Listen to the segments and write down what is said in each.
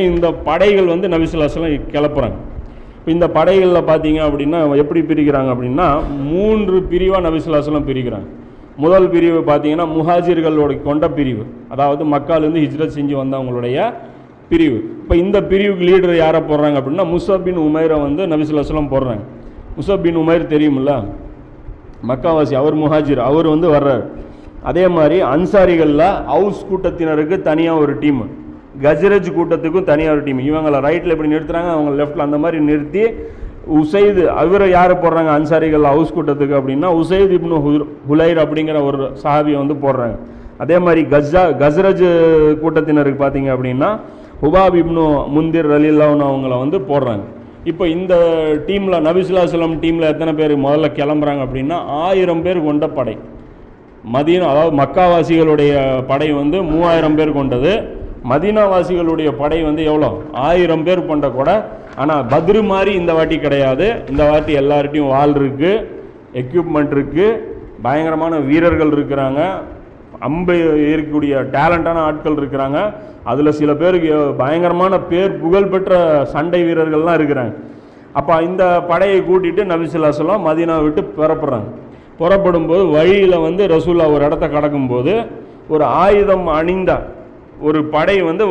இந்த படைகள் வந்து நபி ஸல்லல்லாஹு அலைஹி வஸல்லம் கிளப்புறாங்க. இந்த படைகளில் பார்த்தீங்க அப்படின்னா எப்படி பிரிக்கிறாங்க அப்படின்னா 3 பிரிவாக நபி ஸல்லல்லாஹு அலைஹி வஸல்லம் பிரிக்கிறாங்க. முதல் பிரிவு பார்த்தீங்கன்னா முஹாஜிர்களோட கொண்ட பிரிவு, அதாவது மக்காலேருந்து ஹிஜ்ரத் செஞ்சு வந்தவங்களுடைய பிரிவு. இப்போ இந்த பிரிவுக்கு லீடர் யாரை போடுறாங்க அப்படின்னா முஸப் பின் உமைரை வந்து நபி ஸல்லல்லாஹு அலைஹி வஸல்லம் போடுறாங்க. முஸப் பின் உமைர் தெரியுமில்ல, மக்காவாசி, அவர் முஹாஜிர், அவர் வந்து வர்றார். அதே மாதிரி அன்சாரிகளில் ஹவுஸ் கூட்டத்தினருக்கு தனியாக ஒரு டீம், கஜ்ரஜ் கூட்டத்துக்கும் தனியாக ஒரு டீம். இவங்களை ரைட்டில் எப்படி நிறுத்துறாங்க, அவங்க லெஃப்டில் அந்த மாதிரி நிறுத்தி உசைது, அவரை யார் போடுறாங்க அன்சாரிகள் ஹவுஸ் கூட்டத்துக்கு அப்படின்னா உசைது இப்னு ஹுலைர் அப்படிங்கிற ஒரு சஹாபியை வந்து போடுறாங்க. அதே மாதிரி கஜ்ரஜ் கூட்டத்தினருக்கு பார்த்தீங்க அப்படின்னா ஹுபாப் இப்னு முந்திர் ரலியல்லாஹு அவங்கள வந்து போடுறாங்க. இப்போ இந்த டீமில் நபி ஸல்லல்லாஹு அலைஹி வஸல்லம் டீமில் எத்தனை பேர் முதல்ல கிளம்புறாங்க அப்படின்னா 1000 பேர் கொண்ட படை. மதீனா, அதாவது மக்காவாசிகளுடைய படை வந்து 3000 பேர் கொண்டது. மதீனாவாசிகளுடைய படை வந்து எவ்வளோ, 1000 பேர் கொண்ட கூட. ஆனால் பத்ரு மாதிரி இந்த வாட்டி கிடையாது. இந்த வாட்டி எல்லார்ட்டையும் வாள் இருக்குது, எக்யூப்மெண்ட் இருக்குது, பயங்கரமான வீரர்கள் இருக்கிறாங்க, அம்பு இருக்கக்கூடிய டேலண்டான ஆட்கள் இருக்கிறாங்க. அதில் சில பேருக்கு பயங்கரமான புகழ்பெற்ற சண்டை வீரர்கள்லாம் இருக்கிறாங்க. அப்போ இந்த படையை கூட்டிகிட்டு நபி ஸல்லல்லாஹு அலைஹி வஸல்லம் மதீனா விட்டு புறப்படுறாங்க. புறப்படும்போது வழியில் வந்து ரசூல்லா ஒரு இடத்த கடக்கும்போது ஒரு ஆயுதம் அணிந்த ஒரு படை வந்து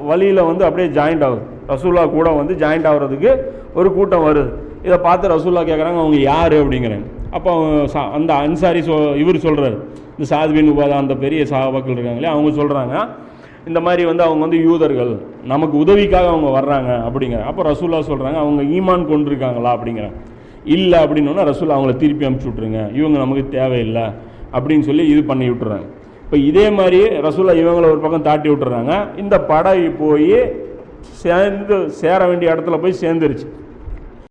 வழியில் வந்து அப்படியே ஜாயிண்ட் ஆகுது. ரசூல்லா கூட வந்து ஜாயிண்ட் ஆகுறதுக்கு ஒரு கூட்டம் வருது. இதை பார்த்து ரசூல்லா கேட்குறாங்க, அவங்க யார் அப்படிங்கிறாங்க. அப்போ அந்த அன்சாரி இவர் சொல்கிறார், இந்த சாத் பின் உபாதா, அந்த பெரிய சஹாபாக்கள் இருக்காங்களே, அவங்க சொல்கிறாங்க இந்த மாதிரி வந்து அவங்க வந்து யூதர்கள், நமக்கு உதவிக்காக அவங்க வர்றாங்க அப்படிங்கிற. அப்போ ரசூல்லா சொல்கிறாங்க, அவங்க ஈமான் கொண்டிருக்காங்களா அப்படிங்கிறாங்க. இல்லை அப்படின்னா ரசூல்லா அவங்கள திருப்பி அனுப்பிச்சி விட்ருங்க, இவங்க நமக்கு தேவையில்லை அப்படின்னு சொல்லி இது பண்ணி விட்டுறாங்க. இப்போ இதே மாதிரி ரசூல்லா இவங்களை ஒரு பக்கம் தாட்டி விட்டுறாங்க. இந்த படை போய் சேர வேண்டிய இடத்துல போய் சேர்ந்துருச்சு.